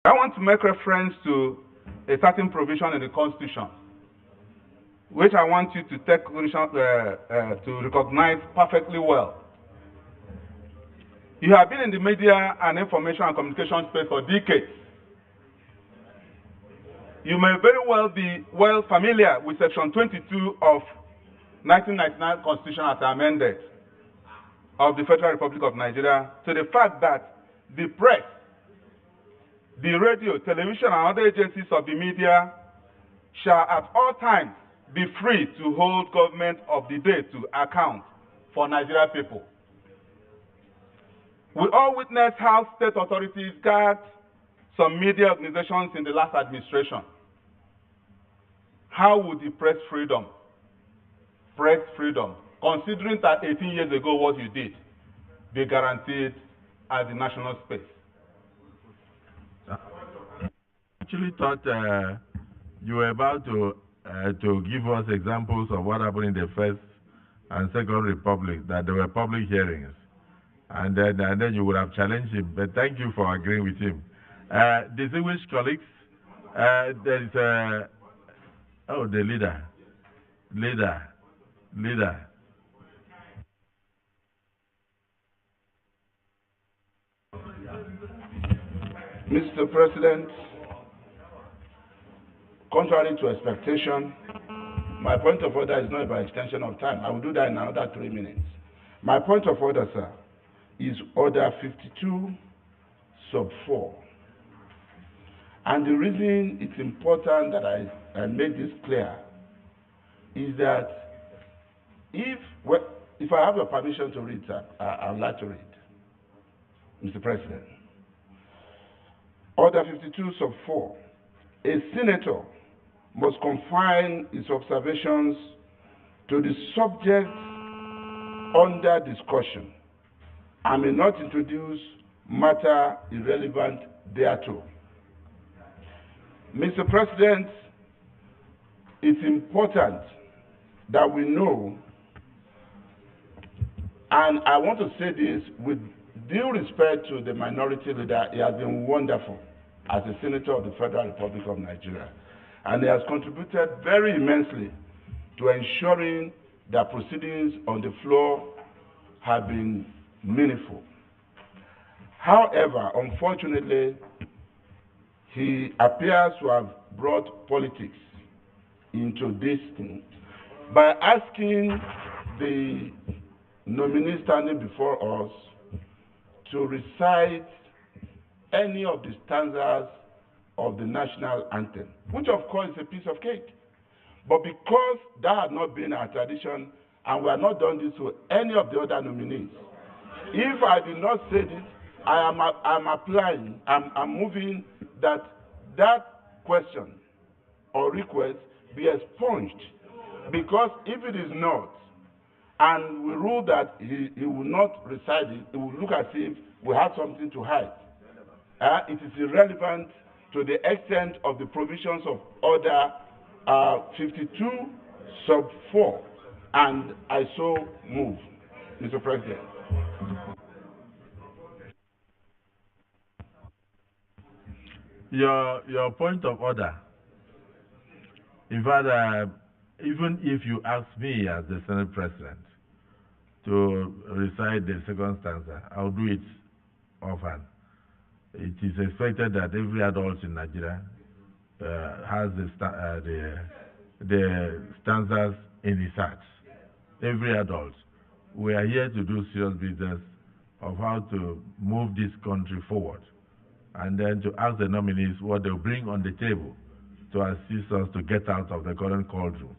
I want to make reference to a certain provision in the Constitution, which I want you to take to recognize perfectly well. You have been in the media and information and communication space for decades. You may very well be familiar with Section 22 of 1999 Constitution as amended of the Federal Republic of Nigeria, to the fact that the press, the radio, television, and other agencies of the media shall at all times be free to hold government of the day to account for Nigerian people. We all witnessed how state authorities guard some media organizations in the last administration. How would the press freedom, considering that 18 years ago what you did, be guaranteed at the national space? I actually thought you were about to give us examples of what happened in the First and Second Republic, that there were public hearings, and then you would have challenged him. But thank you for agreeing with him. Distinguished colleagues, there is the leader. Mr. President, contrary to expectation, my point of order is not by extension of time. I will do that in another 3 minutes. My point of order, sir, is Order 52, sub 4. And the reason it's important that I make this clear is that if I have your permission to read, sir, I would like to read. Mr. President. Order 52, sub 4. A senator must confine his observations to the subject under discussion and may not introduce matter irrelevant thereto. Mr. President, it's important that we know, and I want to say this with due respect to the minority leader. He has been wonderful as a senator of the Federal Republic of Nigeria, and he has contributed very immensely to ensuring that proceedings on the floor have been meaningful. However, unfortunately, he appears to have brought politics into this thing by asking the nominee standing before us to recite any of the stanzas of the national anthem, which of course is a piece of cake. But because that had not been our tradition, and we have not done this to any of the other nominees, if I did not say this, I'm moving that question or request be expunged, because if it is not, and we rule that he will not recite it, it will look as if we have something to hide. It is irrelevant to the extent of the provisions of Order 52, sub 4, and I so move, Mr. President. Your point of order. In fact, even if you ask me as the Senate President to recite the second stanza, I'll do it often. It is expected that every adult in Nigeria has the stanzas in his heart. Every adult. We are here to do serious business of how to move this country forward, and then to ask the nominees what they'll bring on the table to assist us to get out of the current cauldron.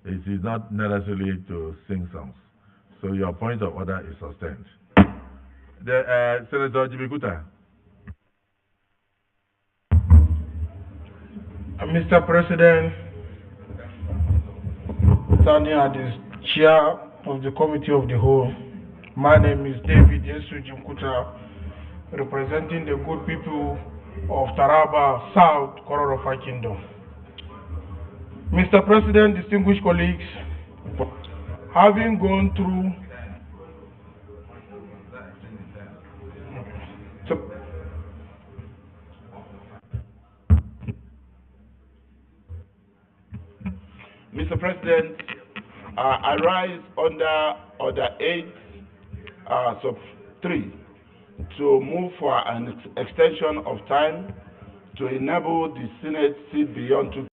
It is not necessarily to sing songs. So your point of order is sustained. Senator Jibikuta. Mr. President, standing as the chair of the Committee of the Whole, my name is David Yesu Jimkuta, representing the good people of Taraba South, Kororofa Kingdom. Mr. President, distinguished colleagues, having gone through Mr. President, I rise under Order 8, sub 3, to move for an extension of time to enable the Senate sit beyond 2.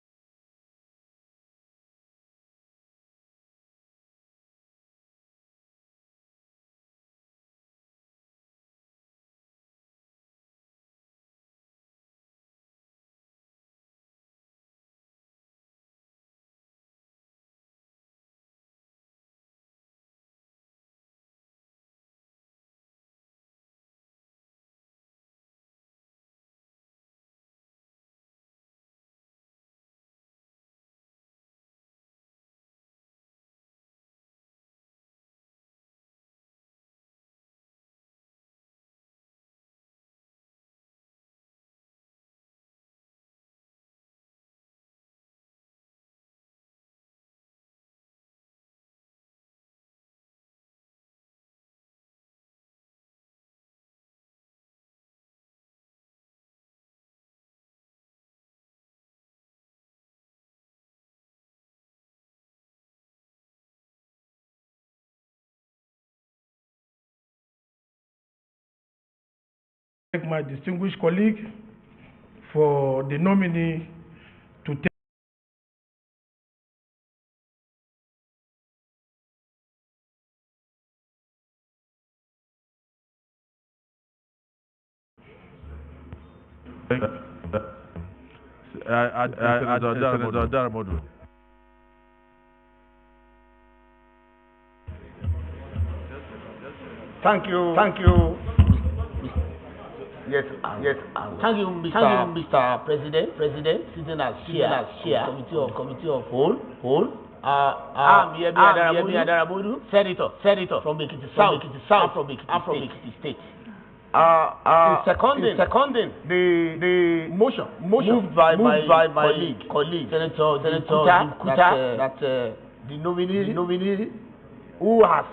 Thank my distinguished colleague for the nominee to take. Thank you. Yes. Thank you, Mr. President, sitting as chair of Committee of Whole. I'm Adarabodu, Senator from Ekiti South, and from Ekiti State. Seconding the motion moved by my colleague, Senator Kuta, that the nominee who has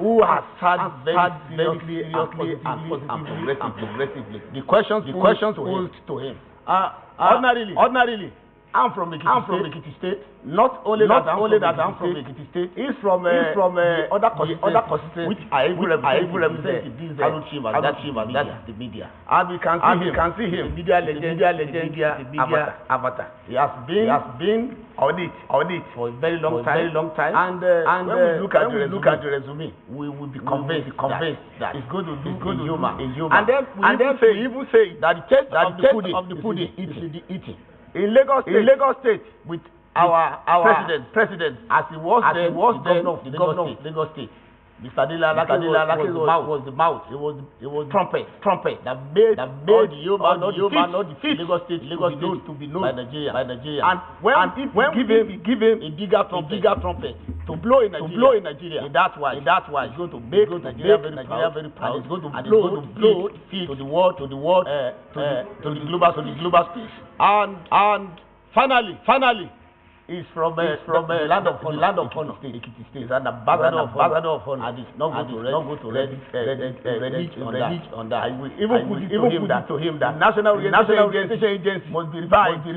had very seriously and progressively the questions posed to him. Ordinarily, I'm from Ekiti State. Not only that I'm from Ekiti State. He's from the other constituency which I even represent in this and that's the media. And we can see him. The media legend, avatar. He has been on it for a very long time. And when we look at the resume, we will be convinced that it's going to do a human. And then we even say that the taste of the pudding is in the eating. In Lagos State, with our president, as he was the governor of Lagos State, Mr. Adeleke was the mouth. It was trumpet that made all the Yoruba, not the Lagos State to be known by Nigeria. And when we give him a bigger trumpet to blow in Nigeria, that's why it's going to make Nigeria very proud. It's going to blow to the world, to the global space. And finally. Is from the land of honor, Ekiti State. Is an ambassador of honor, and it's not going to ready on that. I will even put it to him that National Orientation Agency must be revived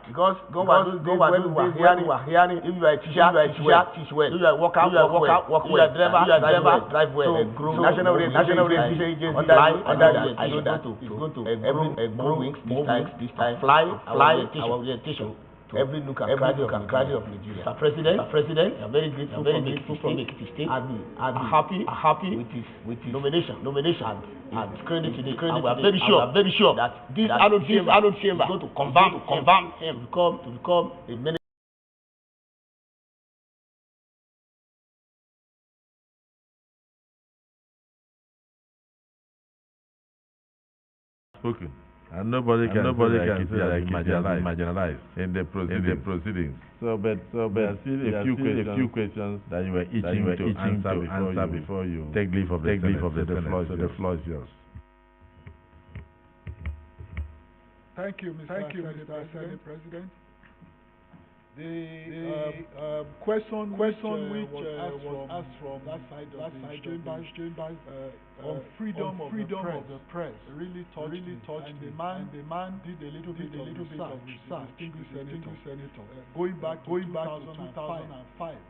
because go back when we were hearing if you are a teacher, teach well. If you are a worker, work well. If you are a driver, drive well. So National Orientation Agency under I know that it's going to grow wings this time. Fly our orientation to every nook and cranny of Nigeria. Mr. President, I'm very grateful from Ekiti State. I'm happy with his nomination and credit to the credit. We are very sure that this Arnold Chamber is going to confirm him to become a minister. Spoken. And nobody can say that marginalized in the proceedings. So, but there are still a few questions that you were itching to answer before you take leave of the Senate. So the floor is yours. Thank you, Mr. Senate President. The question which was asked from that side of the chamber on freedom of the press really touched me. And the man did a little bit of research, distinguished senator, going back to 2005,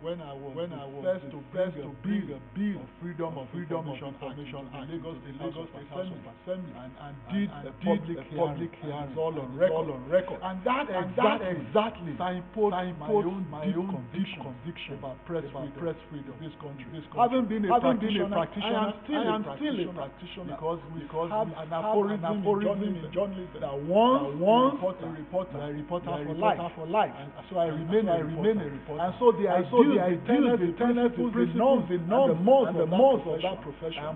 when I was first to bring a bill of freedom of information act in Lagos State House of Assembly, and did a public hearing. It's all on record. And that exactly signposted my own conviction about press freedom in this country. Having been a practitioner, I am still a practitioner because we have an aphorism in journalism that once a reporter for life. And so I remain a reporter. And so the ideals, the tenets, the principles, the norms of that profession